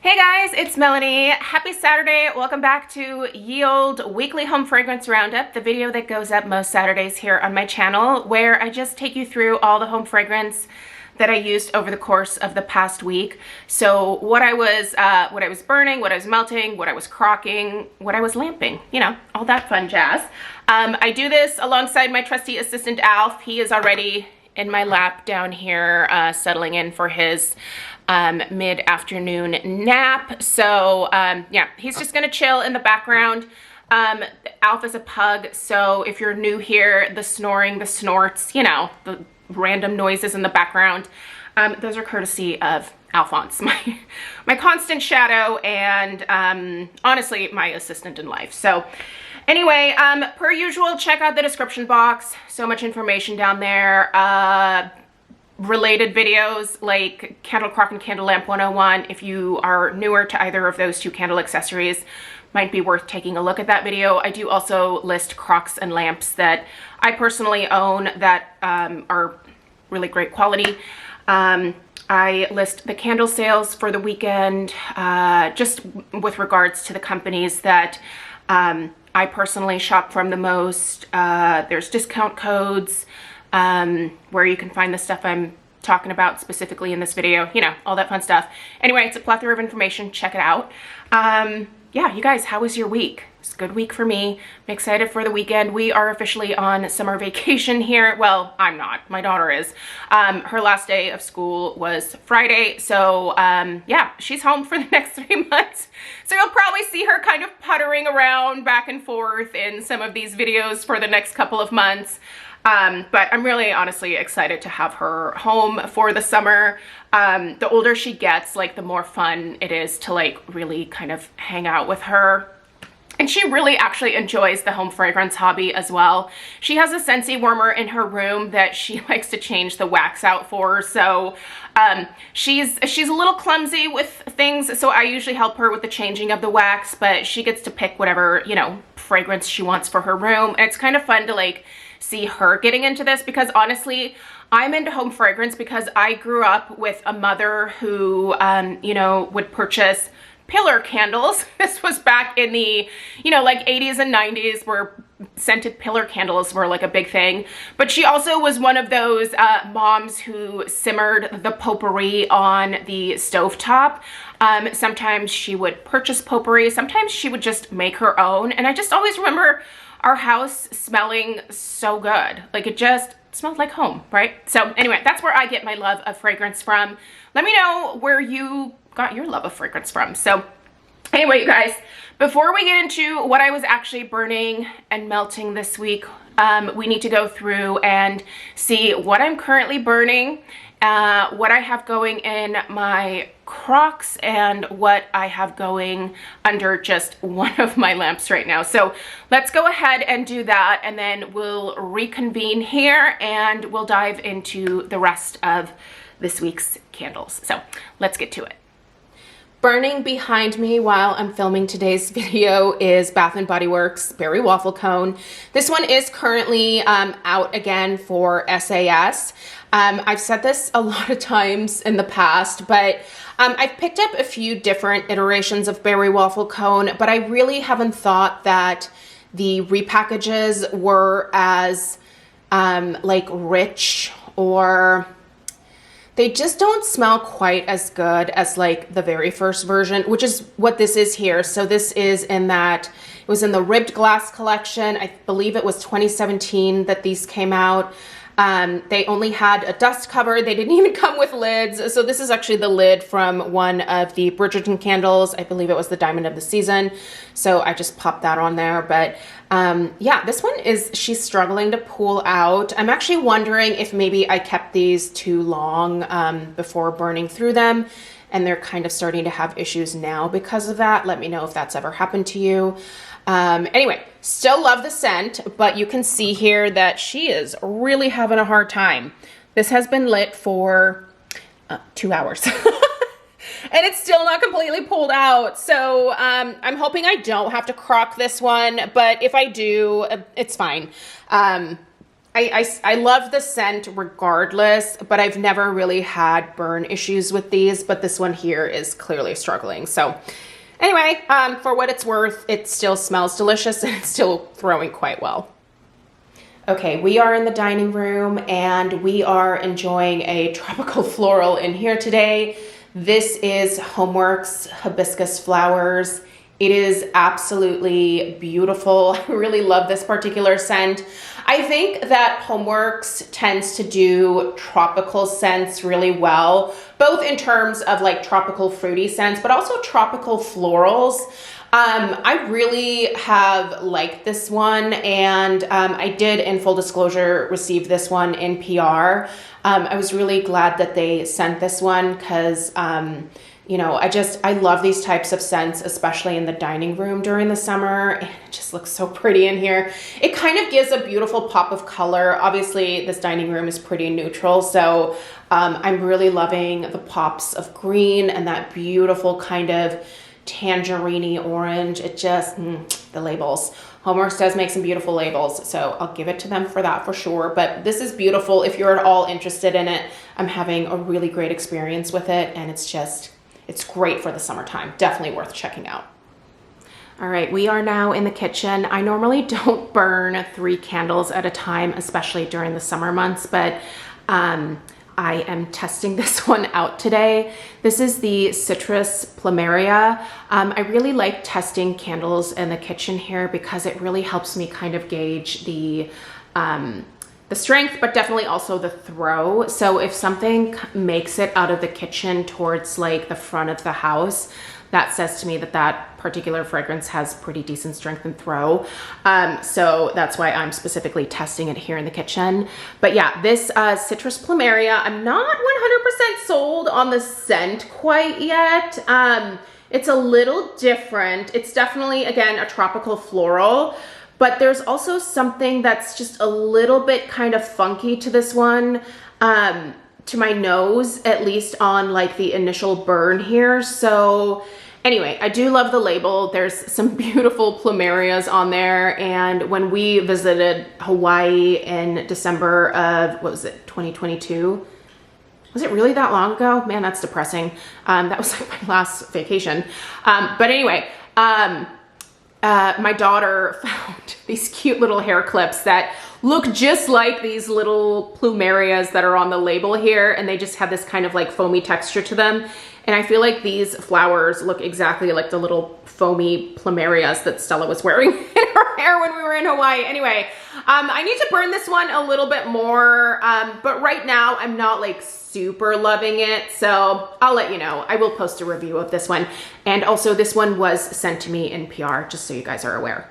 Hey guys, it's Melanie. Happy Saturday. Welcome back to Ye Olde Weekly Home Fragrance Roundup, the video that goes up most Saturdays here on my channel, where I just take you through all the home fragrance that I used over the course of the past week. So what I was burning, what I was melting, what I was crocking, what I was lamping, you know, all that fun jazz. I do this alongside my trusty assistant Alf. He is already in my lap down here, settling in for his mid-afternoon nap. So yeah, he's just gonna chill in the background. Alf is a pug, so if you're new here, the snoring, the snorts, you know, the random noises in the background, those are courtesy of Alphonse, my constant shadow and honestly my assistant in life. So anyway, per usual, check out the description box. So much information down there. Related videos like Candle Crock and Candle Lamp 101. If you are newer to either of those two candle accessories, might be worth taking a look at that video. I do also list crocks and lamps that I personally own that are really great quality. I list the candle sales for the weekend, just with regards to the companies that I personally shop from the most. There's discount codes where you can find the stuff I'm talking about specifically in this video, you know, all that fun stuff. Anyway, it's a plethora of information. Check it out. Yeah, you guys, how was your week? It's a good week for me. I'm excited for the weekend. We are officially on summer vacation here. Well, I'm not. My daughter is. Her last day of school was Friday. So yeah, she's home for the next 3 months. So you'll probably see her kind of puttering around back and forth in some of these videos for the next couple of months. But I'm really honestly excited to have her home for the summer. The older she gets, like, the more fun it is to like really kind of hang out with her. And she really actually enjoys the home fragrance hobby as well. She has a Scentsy warmer in her room that she likes to change the wax out for. So she's a little clumsy with things, so I usually help her with the changing of the wax, but she gets to pick whatever, you know, fragrance she wants for her room. And it's kind of fun to like see her getting into this, because honestly, I'm into home fragrance because I grew up with a mother who, you know, would purchase pillar candles. This was back in the, you know, like 80s and 90s, where scented pillar candles were like a big thing. But she also was one of those moms who simmered the potpourri on the stovetop. Sometimes she would purchase potpourri. Sometimes she would just make her own. And I just always remember our house smelling so good. Like, it just smelled like home, right? So anyway, that's where I get my love of fragrance from. Let me know where you got your love of fragrance from. So anyway, you guys, before we get into what I was actually burning and melting this week, we need to go through and see what I'm currently burning, what I have going in my crocks, and what I have going under just one of my lamps right now. So let's go ahead and do that, and then we'll reconvene here and we'll dive into the rest of this week's candles. So let's get to it. Burning behind me while I'm filming today's video is Bath & Body Works Berry Waffle Cone. This one is currently out again for SAS. I've said this a lot of times in the past, but I've picked up a few different iterations of Berry Waffle Cone, but I really haven't thought that the repackages were as like rich, or they just don't smell quite as good as like the very first version, which is what this is here. So this is in that, it was in the ribbed glass collection. I believe it was 2017 that these came out. They only had a dust cover. They didn't even come with lids. So this is actually the lid from one of the Bridgerton candles. I believe it was the Diamond of the Season. So I just popped that on there. But yeah, this one she's struggling to pull out. I'm actually wondering if maybe I kept these too long before burning through them, and they're kind of starting to have issues now because of that. Let me know if that's ever happened to you. Anyway, still love the scent, but you can see here that she is really having a hard time. This has been lit for 2 hours. And it's still not completely pulled out. So I'm hoping I don't have to crock this one, but if I do, it's fine. I love the scent regardless, but I've never really had burn issues with these, but this one here is clearly struggling. So anyway, for what it's worth, it still smells delicious and it's still throwing quite well. Okay, we are in the dining room and we are enjoying a tropical floral in here today. This is HomeWorx hibiscus flowers. It is absolutely beautiful. I really love this particular scent. I think that HomeWorx tends to do tropical scents really well, both in terms of like tropical fruity scents, but also tropical florals. I really have liked this one, and I did, in full disclosure, receive this one in PR. I was really glad that they sent this one because, you know, I love these types of scents, especially in the dining room during the summer, and it just looks so pretty in here. It kind of gives a beautiful pop of color. Obviously, this dining room is pretty neutral, so I'm really loving the pops of green and that beautiful kind of tangerine-y orange. It just, the labels. HomeWorx does make some beautiful labels, so I'll give it to them for that for sure. But this is beautiful. If you're at all interested in it, I'm having a really great experience with it, and it's great for the summertime. Definitely worth checking out. All right, we are now in the kitchen. I normally don't burn 3 candles at a time, especially during the summer months, but I am testing this one out today. This is the Citrus Plumeria. I really like testing candles in the kitchen here because it really helps me kind of gauge the strength, but definitely also the throw. So if something makes it out of the kitchen towards like the front of the house, that says to me that that particular fragrance has pretty decent strength and throw. So that's why I'm specifically testing it here in the kitchen. But yeah, this Citrus Plumeria, I'm not 100% sold on the scent quite yet. It's a little different. It's definitely, again, a tropical floral, but there's also something that's just a little bit kind of funky to this one. To my nose, at least on like the initial burn here. So anyway, I do love the label. There's some beautiful plumerias on there. And when we visited Hawaii in December of, what was it, 2022? Was it really that long ago? Man, that's depressing. That was like my last vacation. But anyway, my daughter found these cute little hair clips that look just like these little plumerias that are on the label here, and they just have this kind of like foamy texture to them. And I feel like these flowers look exactly like the little foamy plumerias that Stella was wearing in her hair when we were in Hawaii. Anyway, I need to burn this one a little bit more, but right now I'm not like super loving it, so I'll let you know. I will post a review of this one. And also this one was sent to me in PR, just so you guys are aware.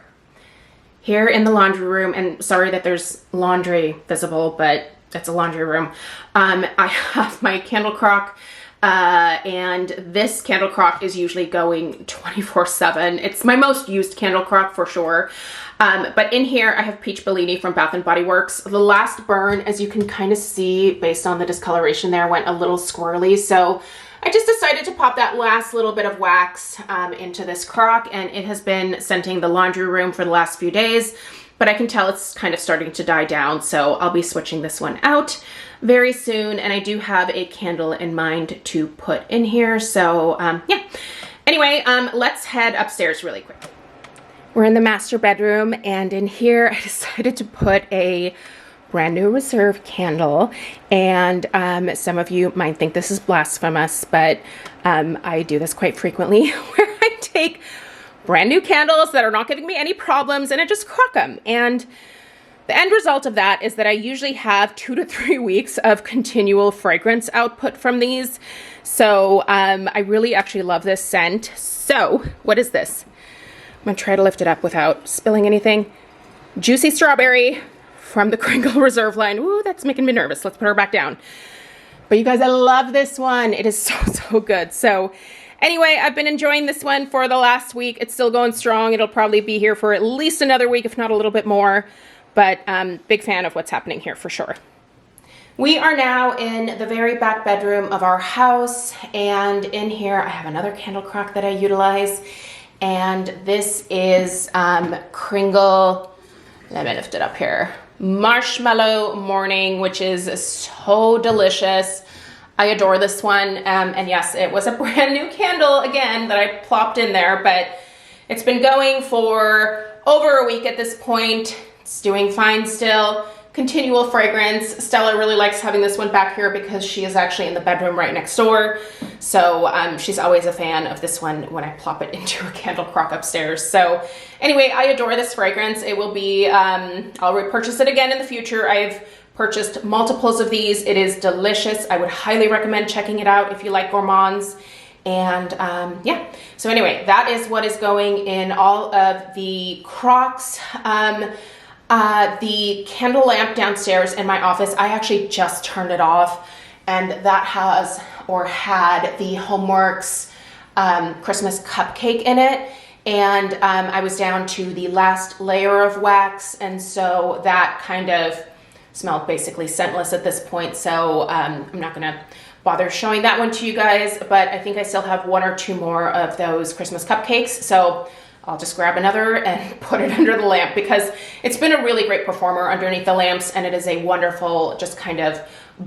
Here in the laundry room, and sorry that there's laundry visible, but it's a laundry room. I have my candle crock, and this candle crock is usually going 24/7. It's my most used candle crock for sure. But in here, I have Peach Bellini from Bath & Body Works. The last burn, as you can kind of see based on the discoloration there, went a little squirrely. So I just decided to pop that last little bit of wax into this crock, and it has been scenting the laundry room for the last few days, but I can tell it's kind of starting to die down. So I'll be switching this one out very soon. And I do have a candle in mind to put in here. So yeah, anyway, let's head upstairs really quick. We're in the master bedroom, and in here I decided to put a brand new reserve candle. And some of you might think this is blasphemous, but I do this quite frequently where I take brand new candles that are not giving me any problems and I just crock them. And the end result of that is that I usually have 2 to 3 weeks of continual fragrance output from these. So I really actually love this scent. So what is this? I'm gonna try to lift it up without spilling anything. Juicy Strawberry from the Kringle Reserve line. Ooh, that's making me nervous. Let's put her back down. But you guys, I love this one. It is so good. So anyway, I've been enjoying this one for the last week. It's still going strong. It'll probably be here for at least another week, if not a little bit more. But big fan of what's happening here for sure. We are now in the very back bedroom of our house. And in here, I have another candle crock that I utilize. And this is Kringle, let me lift it up here. Marshmallow Morning, which is so delicious. I adore this one. And yes, it was a brand new candle again that I plopped in there, but it's been going for over a week at this point. It's doing fine still. Continual fragrance. Stella really likes having this one back here because she is actually in the bedroom right next door. So she's always a fan of this one when I plop it into a candle crock upstairs. So anyway, I adore this fragrance. It will be, I'll repurchase it again in the future. I've purchased multiples of these. It is delicious. I would highly recommend checking it out if you like gourmands. And yeah, so anyway, that is what is going in all of the crocks. The candle lamp downstairs in my office, I actually just turned it off, and that has or had the HomeWorx Christmas cupcake in it. And I was down to the last layer of wax, and so that kind of smelled basically scentless at this point. So I'm not gonna bother showing that one to you guys, but I think I still have one or two more of those Christmas cupcakes. So I'll just grab another and put it under the lamp because it's been a really great performer underneath the lamps, and it is a wonderful, just kind of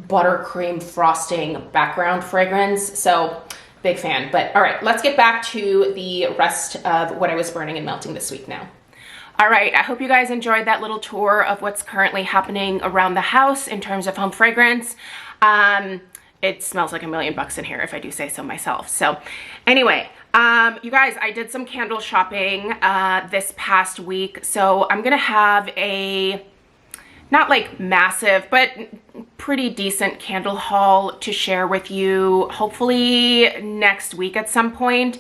buttercream frosting background fragrance. So big fan. But all right, let's get back to the rest of what I was burning and melting this week now. All right, I hope you guys enjoyed that little tour of what's currently happening around the house in terms of home fragrance. It smells like $1,000,000 in here, if I do say so myself. So anyway, you guys, I did some candle shopping this past week. So I'm gonna have a, not like massive, but pretty decent candle haul to share with you, hopefully next week at some point.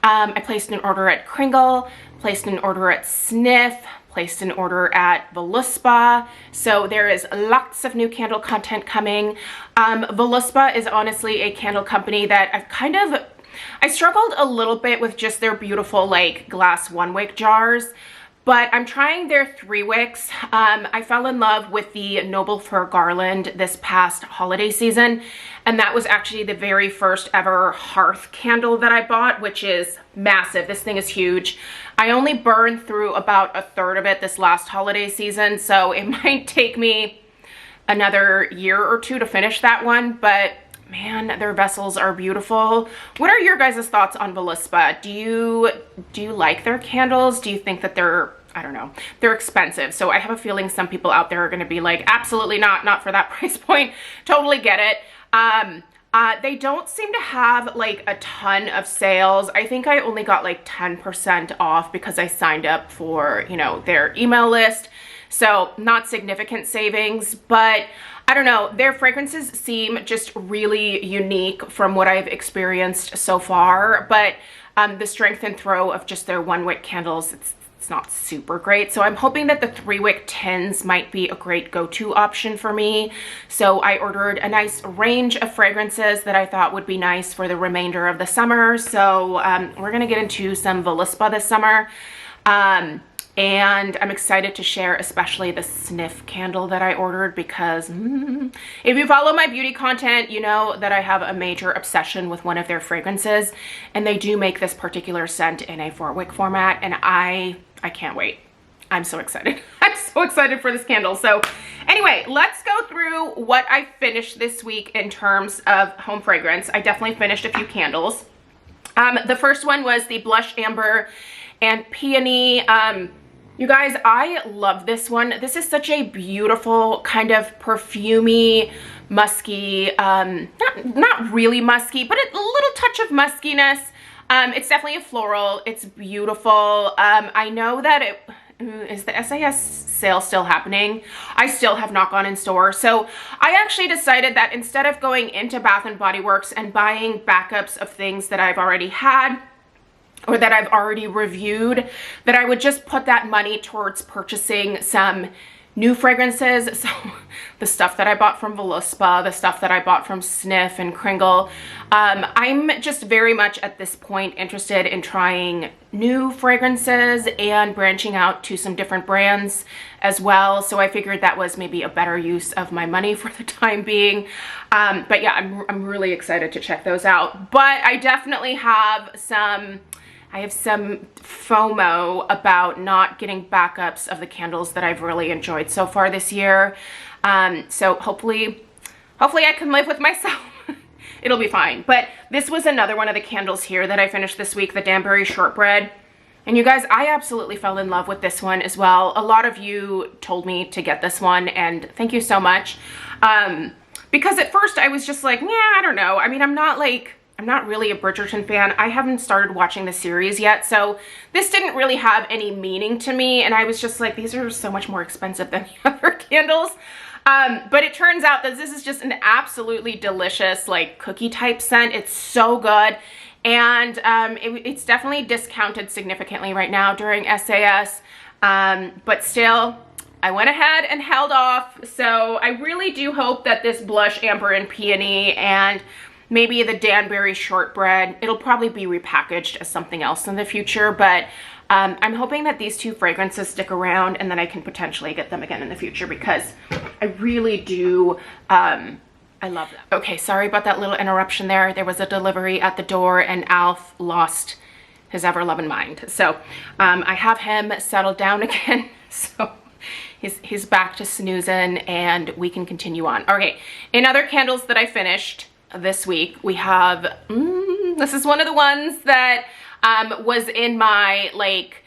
I placed an order at Kringle, placed an order at Sniff, placed an order at Voluspa. So there is lots of new candle content coming. Voluspa is honestly a candle company that I struggled a little bit with just their beautiful like glass 1-wick jars, but I'm trying their 3-wicks. I fell in love with the Noble Fir Garland this past holiday season, and that was actually the very first ever hearth candle that I bought, which is massive. This thing is huge. I only burned through about 1/3 of it this last holiday season, so it might take me another year or two to finish that one, but man, their vessels are beautiful. What are your guys' thoughts on Voluspa? Do you like their candles? Do you think that they're, I don't know, they're expensive? So I have a feeling some people out there are gonna be like, absolutely not for that price point. Totally get it. They don't seem to have like a ton of sales. I think I only got like 10% off because I signed up for, you know, their email list. So not significant savings, but I don't know, their fragrances seem just really unique from what I've experienced so far, but the strength and throw of just their 1-wick candles, it's not super great. So I'm hoping that the 3-wick tins might be a great go-to option for me. So I ordered a nice range of fragrances that I thought would be nice for the remainder of the summer. So we're gonna get into some Voluspa this summer. And I'm excited to share especially the Sniff candle that I ordered because if you follow my beauty content, you know that I have a major obsession with one of their fragrances, and they do make this particular scent in a 4-wick format, and I can't wait. I'm so excited. I'm so excited for this candle. So anyway, let's go through what I finished this week in terms of home fragrance. I definitely finished a few candles. The first one was the Blush Amber and Peony. You guys, I love this one. This is such a beautiful kind of perfumey, musky, not really musky, but a little touch of muskiness. It's definitely a floral. It's beautiful. I know that is the SAS sale still happening? I still have not gone in store. So I actually decided that instead of going into Bath & Body Works and buying backups of things that I've already had, or that I've already reviewed, that I would just put that money towards purchasing some new fragrances. So the stuff that I bought from Voluspa, the stuff that I bought from Sniff and Kringle. I'm just very much at this point interested in trying new fragrances and branching out to some different brands as well. So I figured that was maybe a better use of my money for the time being. But yeah, I'm really excited to check those out. But I definitely have some I have some FOMO about not getting backups of the candles that I've really enjoyed so far this year. So hopefully I can live with myself. It'll be fine. But this was another one of the candles here that I finished this week, the Danbury Shortbread. And you guys, I absolutely fell in love with this one as well. A lot of you told me to get this one, and thank you so much. Because at first I was just like, yeah, I don't know. I mean, I'm not really a Bridgerton fan. I haven't started watching the series yet, so this didn't really have any meaning to me, and I was just like, these are so much more expensive than the other candles. But it turns out that this is just an absolutely delicious, like, cookie type scent. It's so good. And it's definitely discounted significantly right now during SAS. But still, I went ahead and held off. So I really do hope that this Blush Amber and Peony and maybe the Danbury Shortbread, it'll probably be repackaged as something else in the future. But I'm hoping that these two fragrances stick around and then I can potentially get them again in the future because I really do, I love them. Okay, sorry about that little interruption there. There was a delivery at the door and Alf lost his ever-loving mind. So I have him settled down again. So he's back to snoozing and we can continue on. Okay, in other candles that I finished this week, we have, this is one of the ones that was in my like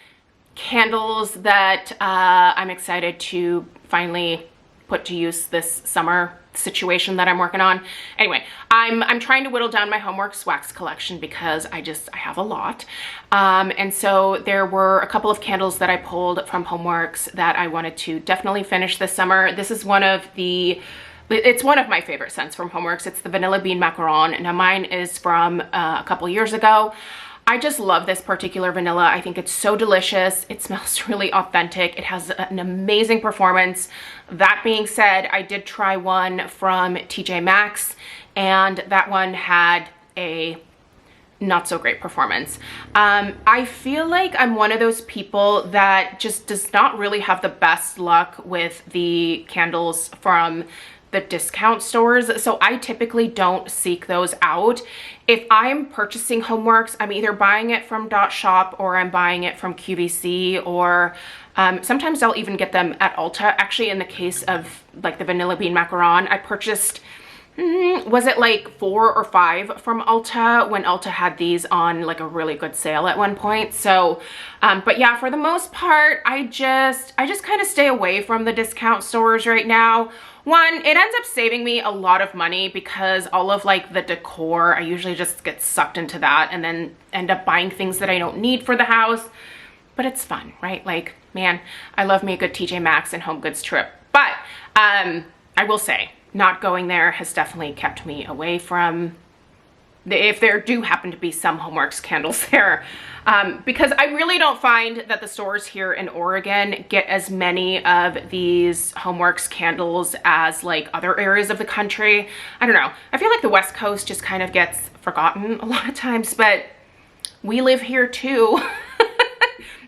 candles that I'm excited to finally put to use this summer situation that I'm working on. Anyway, I'm trying to whittle down my HomeWorx wax collection because I have a lot. And so there were a couple of candles that I pulled from HomeWorx that I wanted to definitely finish this summer. This is it's one of my favorite scents from HomeWorx. It's the Vanilla Bean Macaron. Now mine is from a couple years ago. I just love this particular vanilla. I think it's so delicious. It smells really authentic. It has an amazing performance. That being said, I did try one from TJ Maxx and that one had a not so great performance. I feel like I'm one of those people that just does not really have the best luck with the candles from the discount stores, so I typically don't seek those out. If I'm purchasing HomeWorx, I'm either buying it from .shop or I'm buying it from QVC, or sometimes I'll even get them at Ulta. Actually, in the case of like the Vanilla Bean Macaron, I purchased, was it like 4 or 5 from Ulta when Ulta had these on like a really good sale at one point. So, but yeah, for the most part, I just kind of stay away from the discount stores right now. One, it ends up saving me a lot of money because all of like the decor, I usually just get sucked into that and then end up buying things that I don't need for the house. But it's fun, right? Like, man, I love me a good TJ Maxx and Home Goods trip. But I will say, not going there has definitely kept me away from if there do happen to be some HomeWorx candles there, because I really don't find that the stores here in Oregon get as many of these HomeWorx candles as like other areas of the country. I don't know. I feel like the West Coast just kind of gets forgotten a lot of times, but we live here too.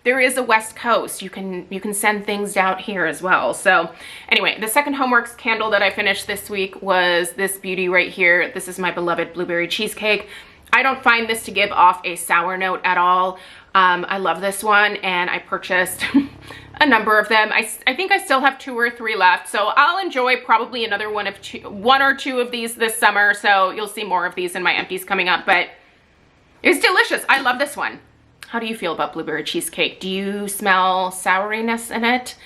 There is a West Coast. You can send things out here as well. So anyway, the second HomeWorx candle that I finished this week was this beauty right here. This is my beloved Blueberry Cheesecake. I don't find this to give off a sour note at all. I love this one and I purchased a number of them. I think I still have 2 or 3 left. So I'll enjoy probably another one or two of these this summer. So you'll see more of these in my empties coming up, but it's delicious. I love this one. How do you feel about Blueberry Cheesecake? Do you smell souriness in it?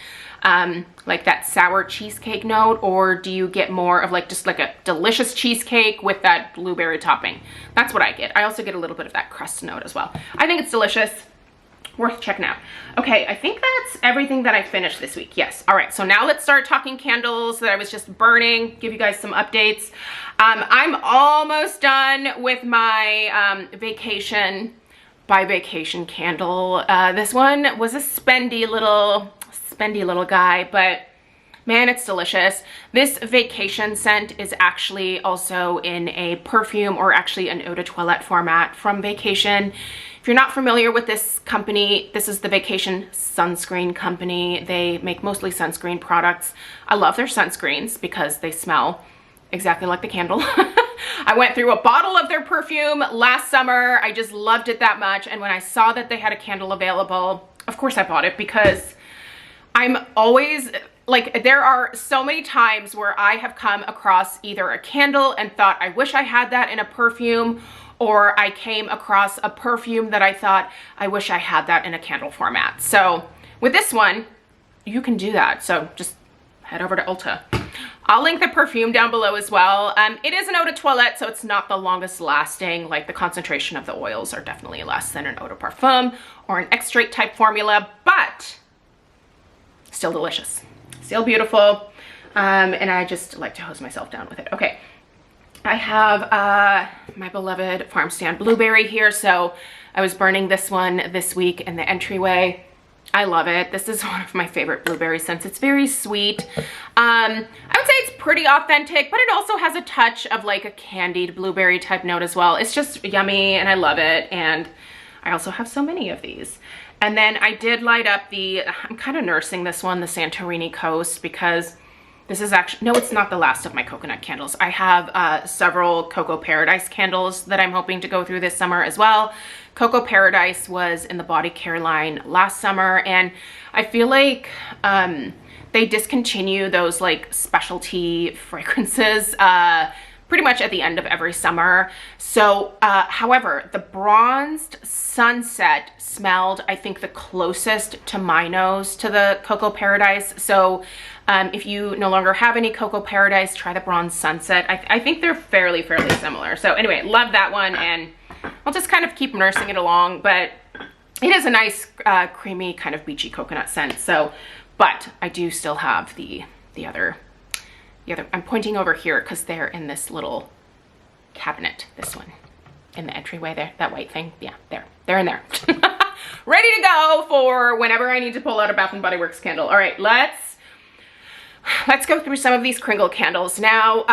Like that sour cheesecake note, or do you get more of like just like a delicious cheesecake with that blueberry topping? That's what I get. I also get a little bit of that crust note as well. I think it's delicious. Worth checking out. Okay, I think that's everything that I finished this week. Yes. All right, so now let's start talking candles that I was just burning, give you guys some updates. I'm almost done with my vacation by vacation candle. This one was a spendy little guy, but man, it's delicious. This vacation scent is actually also in a perfume, or actually an eau de toilette format from Vacation. If you're not familiar with this company, this is the Vacation sunscreen company. They make mostly sunscreen products. I love their sunscreens because they smell exactly like the candle. I went through a bottle of their perfume last summer. I just loved it that much. And when I saw that they had a candle available, of course I bought it, because I'm always like, there are so many times where I have come across either a candle and thought, I wish I had that in a perfume, or I came across a perfume that I thought, I wish I had that in a candle format. So with this one, you can do that. So just head over to Ulta. I'll link the perfume down below as well. It is an eau de toilette, so it's not the longest lasting. Like, the concentration of the oils are definitely less than an eau de parfum or an extrait type formula, but still delicious, still beautiful. And I just like to hose myself down with it. Okay, I have my beloved farm stand blueberry here. So I was burning this one this week in the entryway. I love it. This is one of my favorite blueberry scents. It's very sweet. I would say it's pretty authentic, but it also has a touch of like a candied blueberry type note as well. It's just yummy and I love it. And I also have so many of these. And then I did light up I'm kind of nursing this one, the Santorini Coast, because this is actually, no, it's not the last of my coconut candles. I have several Cocoa Paradise candles that I'm hoping to go through this summer as well. Cocoa Paradise was in the body care line last summer, and I feel like they discontinue those like specialty fragrances pretty much at the end of every summer. So, however, the Bronzed Sunset smelled, I think, the closest to my nose to the Cocoa Paradise. So if you no longer have any Cocoa Paradise, try the Bronzed Sunset. I think they're fairly similar. So anyway, love that one, and I'll just kind of keep nursing it along, but it is a nice creamy kind of beachy coconut scent. So, but I do still have the other, I'm pointing over here because they're in this little cabinet, this one in the entryway there, that white thing. Yeah, they're in there. Ready to go for whenever I need to pull out a Bath & Body Works candle. All right, let's go through some of these Kringle candles. Now,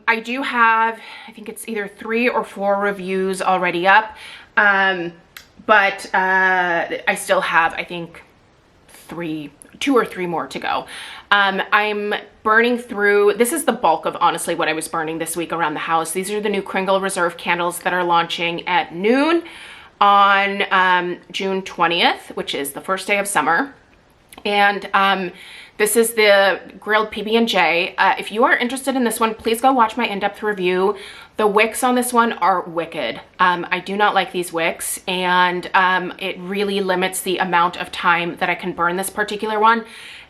I do have, I think it's either 3 or 4 reviews already up, but I still have, I think, 2 or 3 more to go. I'm burning through, this is the bulk of honestly what I was burning this week around the house. These are the new Kringle Reserve candles that are launching at noon on June 20th, which is the first day of summer. And this is the grilled PB&J. If you are interested in this one, please go watch my in-depth review. The wicks on this one are wicked. I do not like these wicks, and it really limits the amount of time that I can burn this particular one.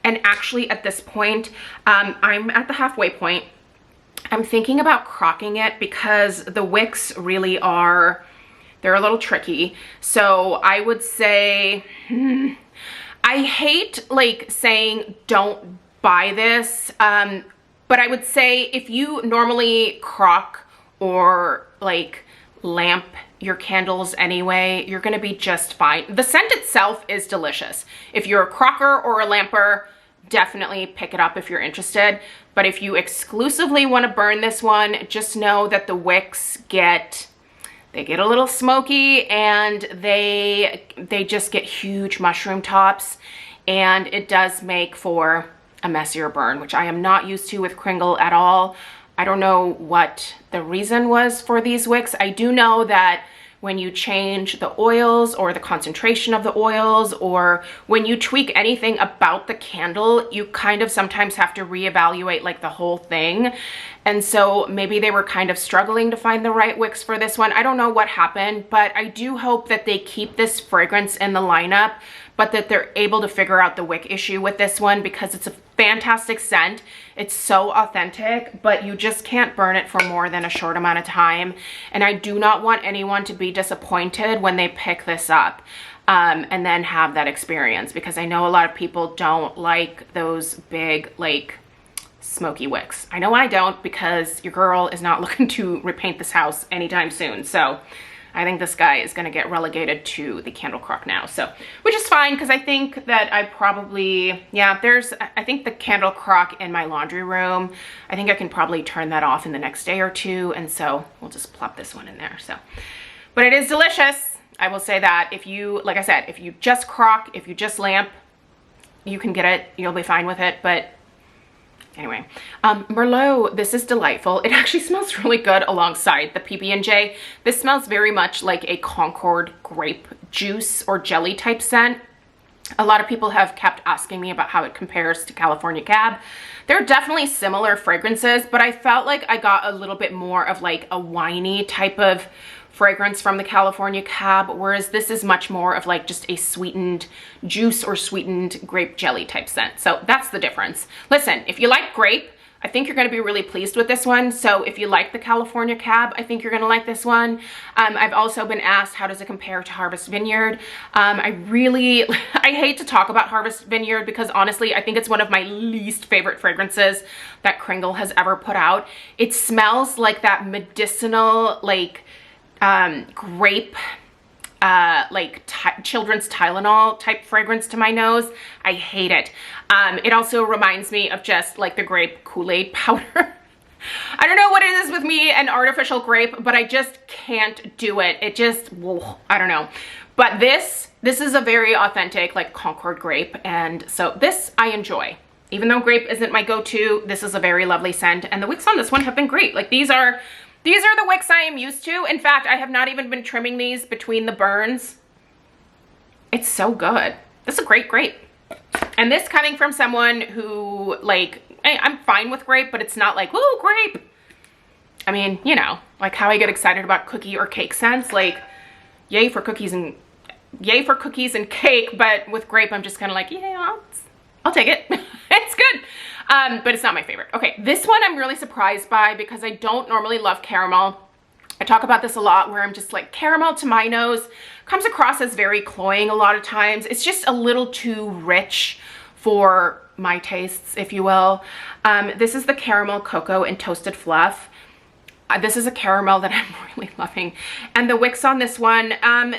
And actually at this point, I'm at the halfway point. I'm thinking about crocking it because the wicks really are, they're a little tricky. So I would say, I hate like saying don't buy this, but I would say if you normally crock or like lamp your candles anyway, you're gonna be just fine. The scent itself is delicious. If you're a crocker or a lamper, definitely pick it up if you're interested. But if you exclusively wanna burn this one, just know that the wicks they get a little smoky, and they just get huge mushroom tops, and it does make for a messier burn, which I am not used to with Kringle at all. I don't know what the reason was for these wicks. I do know that when you change the oils or the concentration of the oils, or when you tweak anything about the candle, you kind of sometimes have to reevaluate like the whole thing. And so maybe they were kind of struggling to find the right wicks for this one. I don't know what happened, but I do hope that they keep this fragrance in the lineup, but that they're able to figure out the wick issue with this one, because it's a fantastic scent. It's so authentic, but you just can't burn it for more than a short amount of time. And I do not want anyone to be disappointed when they pick this up and then have that experience, because I know a lot of people don't like those big, like, smoky wicks. I know I don't, because your girl is not looking to repaint this house anytime soon. So I think this guy is gonna get relegated to the candle crock now. So, which is fine, because I think that I probably, yeah, I think the candle crock in my laundry room, I think I can probably turn that off in the next day or two. And so we'll just plop this one in there. So, but it is delicious. I will say that if you, like I said, if you just crock, if you just lamp, you can get it, you'll be fine with it. But Anyway, Merlot, this is delightful. It actually smells really good alongside the PB&J. This smells very much like a Concord grape juice or jelly type scent. A lot of people have kept asking me about how it compares to California Cab. They're definitely similar fragrances, but I felt like I got a little bit more of like a winey type of fragrance from the California Cab, whereas this is much more of like just a sweetened juice or sweetened grape jelly type scent. So that's the difference. Listen, if you like grape, I think you're going to be really pleased with this one. So if you like the California Cab, I think you're going to like this one. I've also been asked, how does it compare to Harvest Vineyard? I hate to talk about Harvest Vineyard because honestly, I think it's one of my least favorite fragrances that Kringle has ever put out. It smells like that medicinal, like grape, children's Tylenol type fragrance to my nose. I hate it. It also reminds me of just like the grape Kool-Aid powder. I don't know what it is with me and artificial grape, but I just can't do it. It just, whoa, I don't know. But this is a very authentic like Concord grape, and so this I enjoy. Even though grape isn't my go-to, this is a very lovely scent, and the wicks on this one have been great. Like these are the wicks I am used to. In fact, I have not even been trimming these between the burns. It's so good. This is a great grape. And this coming from someone who, like, I'm fine with grape, but it's not like, woo, grape. I mean, you know, like how I get excited about cookie or cake scents. Like, yay for cookies and cake, but with grape, I'm just kind of like, yeah, I'll take it. It's good. But it's not my favorite. Okay, this one I'm really surprised by because I don't normally love caramel. I talk about this a lot where I'm just like, caramel to my nose comes across as very cloying a lot of times. It's just a little too rich for my tastes, if you will. This is the Caramel Cocoa and Toasted Fluff. This is a caramel that I'm really loving. And the wicks on this one,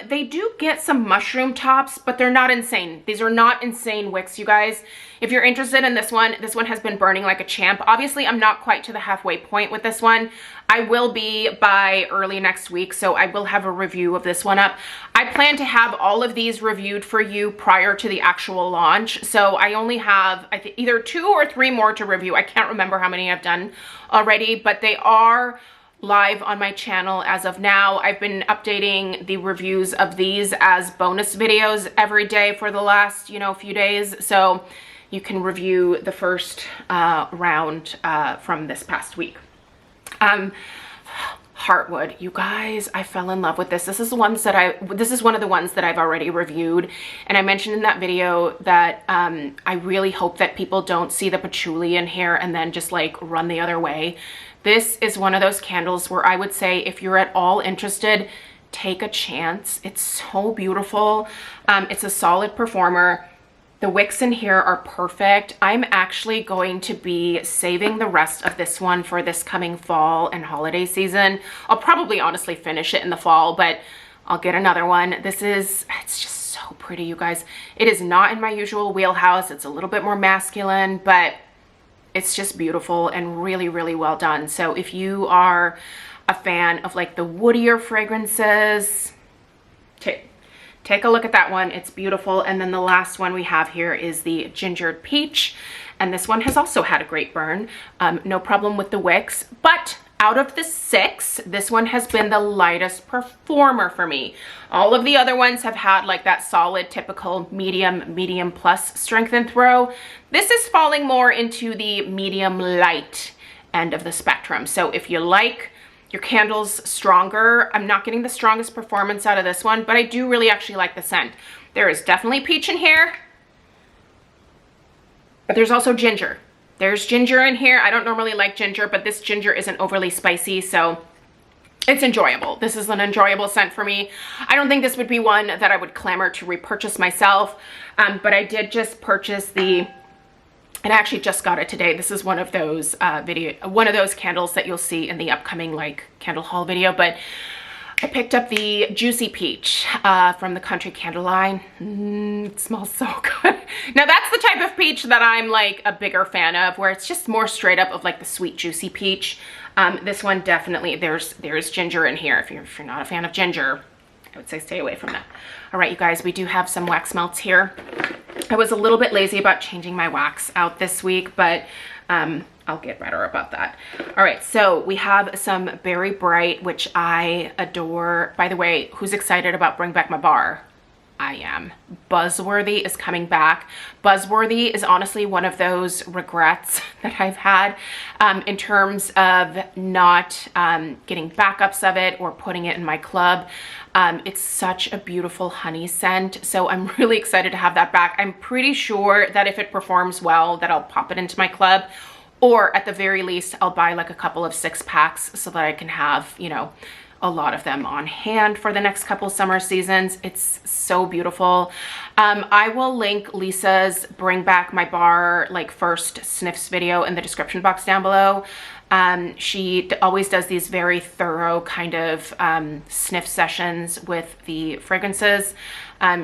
they do get some mushroom tops, but they're not insane. These are not insane wicks, you guys. If you're interested in this one has been burning like a champ. Obviously, I'm not quite to the halfway point with this one. I will be by early next week, so I will have a review of this one up. I plan to have all of these reviewed for you prior to the actual launch. So I only have, I think, either 2 or 3 more to review. I can't remember how many I've done already, but they are live on my channel as of now. I've been updating the reviews of these as bonus videos every day for the last, few days. So you can review the first round from this past week. Heartwood, you guys, I fell in love with this. This is one of the ones that I've already reviewed, and I mentioned in that video that I really hope that people don't see the patchouli in here and then just like run the other way. This is one of those candles where I would say if you're at all interested, take a chance. It's so beautiful. It's a solid performer. The wicks in here are perfect. I'm actually going to be saving the rest of this one for this coming fall and holiday season. I'll probably honestly finish it in the fall, but I'll get another one. It's just so pretty, you guys. It is not in my usual wheelhouse. It's a little bit more masculine, but it's just beautiful and really, really well done. So if you are a fan of like the woodier fragrances, take a look at that one. It's beautiful. And then the last one we have here is the Gingered Peach. And this one has also had a great burn. No problem with the wicks, but out of the 6, this one has been the lightest performer for me. All of the other ones have had like that solid, typical medium plus strength and throw. This is falling more into the medium light end of the spectrum. So if you like your candles stronger, I'm not getting the strongest performance out of this one, but I do really actually like the scent. There is definitely peach in here, but there's also ginger. There's ginger in here. I don't normally like ginger, but this ginger isn't overly spicy, so it's enjoyable. This is an enjoyable scent for me. I don't think this would be one that I would clamor to repurchase myself, but I did just purchase and I actually just got it today. This is one of those candles that you'll see in the upcoming like candle haul video, but I picked up the Juicy Peach from the Country Candle line. It smells so good. Now that's the type of peach that I'm like a bigger fan of, where it's just more straight up of like the sweet juicy peach. This one definitely, there's ginger in here. If you're not a fan of ginger, I would say stay away from that. All right, you guys, we do have some wax melts here. I was a little bit lazy about changing my wax out this week, but I'll get better about that. All right, so we have some Berry Bright, which I adore. By the way, who's excited about Bring Back My Bar? I am. Buzzworthy is coming back. Buzzworthy is honestly one of those regrets that I've had in terms of not getting backups of it or putting it in my club. It's such a beautiful honey scent, so I'm really excited to have that back. I'm pretty sure that if it performs well, that I'll pop it into my club, or at the very least, I'll buy like a couple of 6-packs so that I can have, you know, a lot of them on hand for the next couple summer seasons. It's so beautiful. I will link Lisa's Bring Back My Bar like first sniffs video in the description box down below. She always does these very thorough kind of sniff sessions with the fragrances.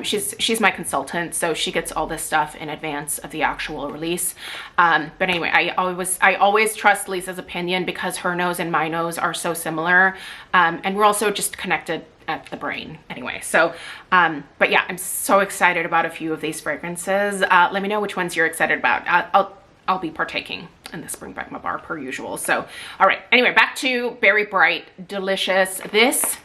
She's my consultant, so she gets all this stuff in advance of the actual release. But anyway, I always trust Lisa's opinion because her nose and my nose are so similar. And we're also just connected at the brain anyway. So, but yeah, I'm so excited about a few of these fragrances. Let me know which ones you're excited about. I'll be partaking in this Bring Back My Bar per usual. So, all right. Anyway, back to Berry Bright. Delicious. This,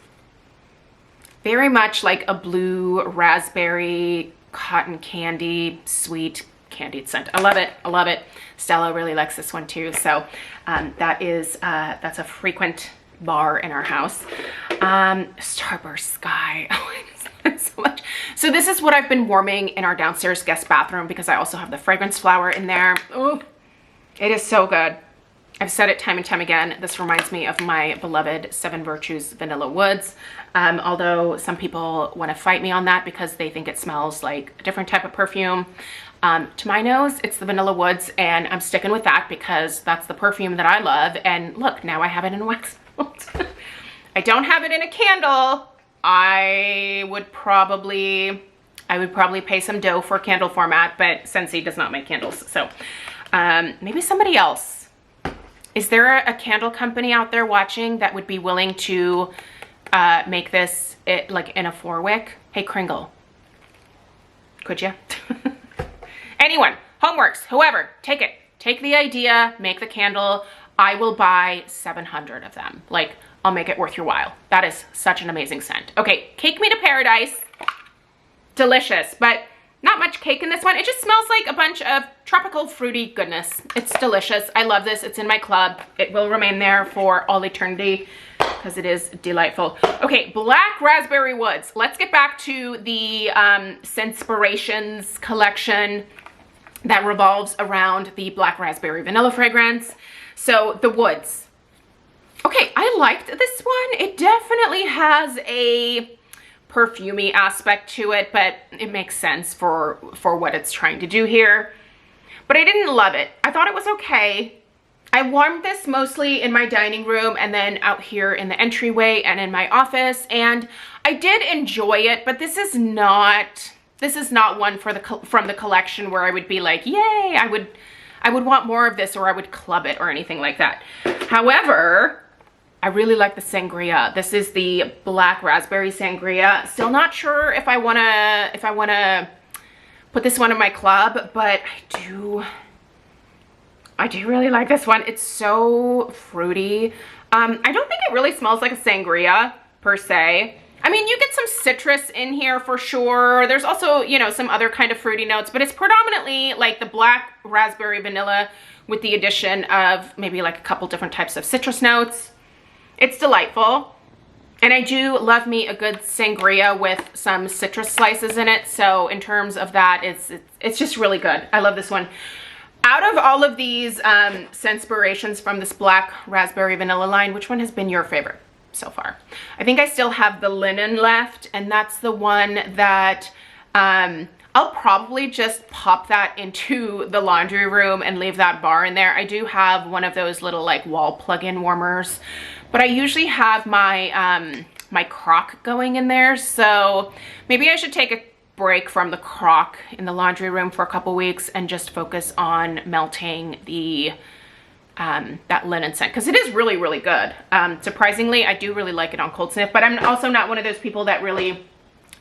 very much like a blue raspberry cotton candy, sweet candied scent. I love it. I love it. Stella really likes this one too. So that's a frequent bar in our house. Starburst Sky. Oh, I just love it so much. So this is what I've been warming in our downstairs guest bathroom because I also have the fragrance flower in there. Oh, it is so good. I've said it time and time again. This reminds me of my beloved Seven Virtues Vanilla Woods. Although some people want to fight me on that because they think it smells like a different type of perfume. To my nose, it's the Vanilla Woods, and I'm sticking with that because that's the perfume that I love. And look, now I have it in a wax melt. I don't have it in a candle. I would probably pay some dough for candle format, but Scentsy does not make candles. So maybe somebody else. Is there a candle company out there watching that would be willing to make this like in a 4-wick? Hey, Kringle, could you? Anyone, HomeWorx, whoever, take it. Take the idea, make the candle. I will buy 700 of them. Like, I'll make it worth your while. That is such an amazing scent. Okay, Cake Me to Paradise. Delicious, but not much cake in this one. It just smells like a bunch of tropical fruity goodness. It's delicious. I love this. It's in my club. It will remain there for all eternity because it is delightful. Okay, Black Raspberry Woods. Let's get back to the Scentspirations collection that revolves around the Black Raspberry Vanilla fragrance. So the Woods. Okay, I liked this one. It definitely has a perfumey aspect to it, but it makes sense for what it's trying to do here. But I didn't love it. I thought it was okay. I warmed this mostly in my dining room and then out here in the entryway and in my office, and I did enjoy it, but this is not one from the collection where I would be like, yay, I would want more of this, or I would club it or anything like that. However, I really like the Sangria. This is the Black Raspberry Sangria. Still not sure if I wanna put this one in my club, but I do really like this one. It's so fruity. I don't think it really smells like a sangria per se. I mean, you get some citrus in here for sure. There's also, you know, some other kind of fruity notes, but it's predominantly like the black raspberry vanilla with the addition of maybe like a couple different types of citrus notes. It's delightful. And I do love me a good sangria with some citrus slices in it. So in terms of that, it's just really good. I love this one. Out of all of these Scentspirations from this Black Raspberry Vanilla line, which one has been your favorite so far? I think I still have the linen left, and that's the one that I'll probably just pop that into the laundry room and leave that bar in there. I do have one of those little like wall plug-in warmers, but I usually have my my crock going in there, so maybe I should take a break from the crock in the laundry room for a couple weeks and just focus on melting the that linen scent, because it is really, really good. Surprisingly, I do really like it on cold sniff, but I'm also not one of those people that really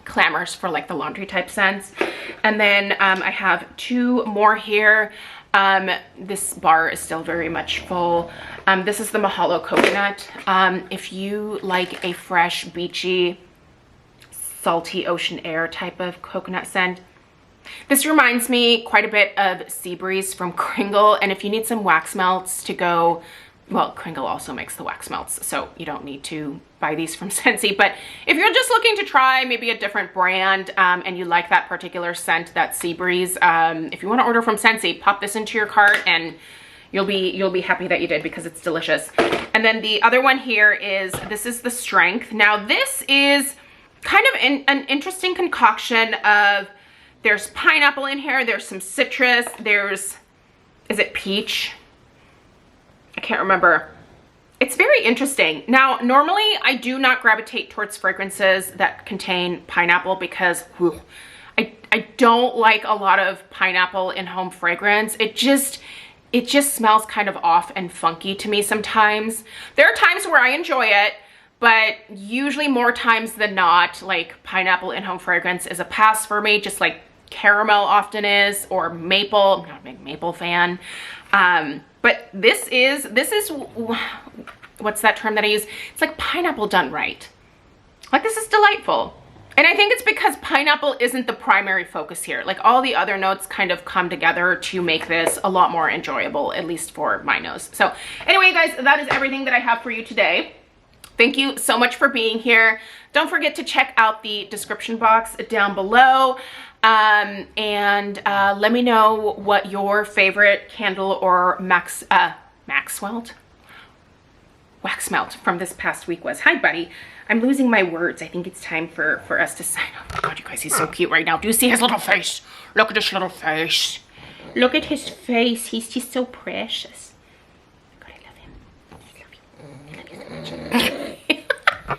clamors for like the laundry type scents. And then I have 2 more here. This bar is still very much full. This is the Mahalo Coconut. If you like a fresh, beachy, salty ocean air type of coconut scent, this reminds me quite a bit of Sea Breeze from Kringle. And if you need some wax melts to go, well, Kringle also makes the wax melts, so you don't need to buy these from Scentsy. But if you're just looking to try maybe a different brand and you like that particular scent, that Sea Breeze, if you want to order from Scentsy, pop this into your cart and you'll be happy that you did, because it's delicious. And then the other one here is, this is the Strength. Now this is kind of an interesting concoction of, there's pineapple in here, there's some citrus, there's, is it peach? I can't remember. It's very interesting. Now, normally I do not gravitate towards fragrances that contain pineapple because I don't like a lot of pineapple in home fragrance. It just smells kind of off and funky to me sometimes. There are times where I enjoy it, but usually more times than not, like pineapple in home fragrance is a pass for me, just like caramel often is, or maple. I'm not a big maple fan. But this is, what's that term that I use? It's like pineapple done right. Like, this is delightful. And I think it's because pineapple isn't the primary focus here. Like, all the other notes kind of come together to make this a lot more enjoyable, at least for my nose. So anyway, guys, that is everything that I have for you today. Thank you so much for being here. Don't forget to check out the description box down below. And let me know what your favorite candle or wax melt from this past week was. Hi, buddy. I'm losing my words. I think it's time for us to sign off. Oh, God, you guys, he's so cute right now. Do you see his little face? Look at his little face. Look at his face. He's just so precious. God, I love him. I love you. I love you so much.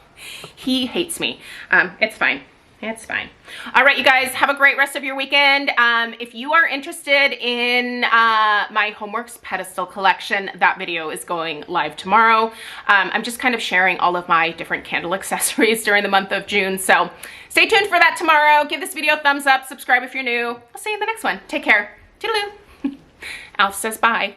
He hates me. It's fine. It's fine. All right, you guys, have a great rest of your weekend. If you are interested in my HomeWorx pedestal collection, that video is going live tomorrow. I'm just kind of sharing all of my different candle accessories during the month of June. So stay tuned for that tomorrow. Give this video a thumbs up. Subscribe if you're new. I'll see you in the next one. Take care. Toodaloo. Alf says bye.